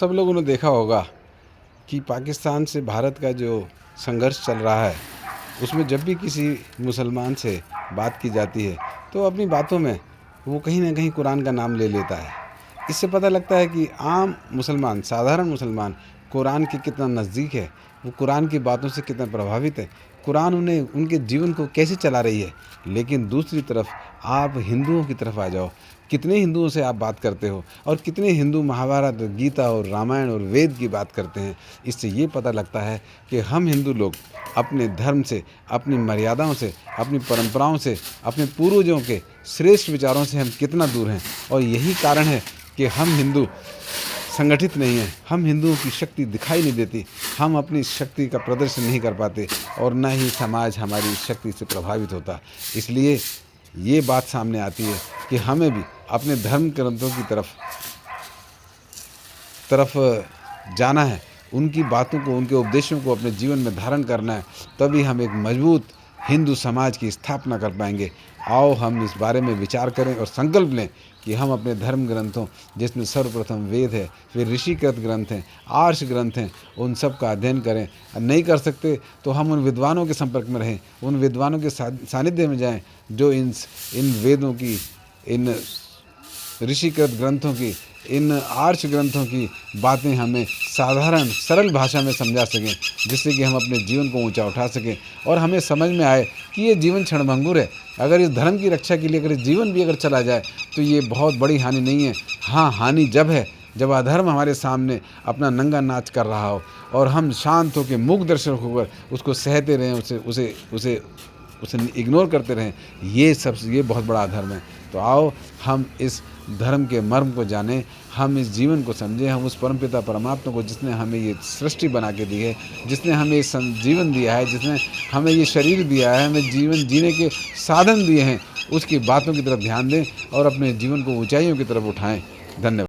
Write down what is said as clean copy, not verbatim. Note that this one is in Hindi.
सब लोगों ने देखा होगा कि पाकिस्तान से भारत का जो संघर्ष चल रहा है, उसमें जब भी किसी मुसलमान से बात की जाती है, तो अपनी बातों में वो कहीं न कहीं कुरान का नाम ले लेता है। इससे पता लगता है कि आम मुसलमान, साधारण मुसलमान कुरान के कितना नज़दीक है, वो कुरान की बातों से कितना प्रभावित है, कुरान उन्हें उनके जीवन को कैसे चला रही है। लेकिन दूसरी तरफ आप हिंदुओं की तरफ आ जाओ, कितने हिंदुओं से आप बात करते हो और कितने हिंदू महाभारत, गीता और रामायण और वेद की बात करते हैं। इससे ये पता लगता है कि हम हिंदू लोग अपने धर्म से, अपनी मर्यादाओं से, अपनी परंपराओं से, अपने पूर्वजों के श्रेष्ठ विचारों से हम कितना दूर हैं। और यही कारण है कि हम हिंदू संगठित नहीं हैं, हम हिंदुओं की शक्ति दिखाई नहीं देती, हम अपनी शक्ति का प्रदर्शन नहीं कर पाते और न ही समाज हमारी शक्ति से प्रभावित होता। इसलिए ये बात सामने आती है कि हमें भी अपने धर्म ग्रंथों की तरफ जाना है, उनकी बातों को, उनके उपदेशों को अपने जीवन में धारण करना है, तभी हम एक मजबूत हिंदू समाज की स्थापना कर पाएंगे। आओ हम इस बारे में विचार करें और संकल्प लें कि हम अपने धर्म ग्रंथों, जिसमें सर्वप्रथम वेद है, फिर ऋषिकृत ग्रंथ हैं, आर्ष ग्रंथ हैं, उन सब का अध्ययन करें। नहीं कर सकते तो हम उन विद्वानों के संपर्क में रहें, उन विद्वानों के सानिध्य में जाएं जो इन वेदों की, इन ऋषिकृत ग्रंथों की, इन आर्ष ग्रंथों की बातें हमें साधारण सरल भाषा में समझा सकें, जिससे कि हम अपने जीवन को ऊंचा उठा सकें और हमें समझ में आए कि ये जीवन क्षणभंगुर है। अगर इस धर्म की रक्षा के लिए अगर इस जीवन भी अगर चला जाए तो ये बहुत बड़ी हानि नहीं है। हाँ, हानि जब है जब अधर्म हमारे सामने अपना नंगा नाच कर रहा हो और हम शांत होकर मूक दर्शक होकर उसको सहते रहें, उसे इग्नोर करते रहें। ये बहुत बड़ा अधर्म है। तो आओ हम इस धर्म के मर्म को जानें, हम इस जीवन को समझें, हम उस परमपिता परमात्मा को, जिसने हमें ये सृष्टि बना के दी है, जिसने हमें जीवन दिया है, जिसने हमें ये शरीर दिया है, हमें जीवन जीने के साधन दिए हैं, उसकी बातों की तरफ ध्यान दें और अपने जीवन को ऊंचाइयों की तरफ उठाएं। धन्यवाद।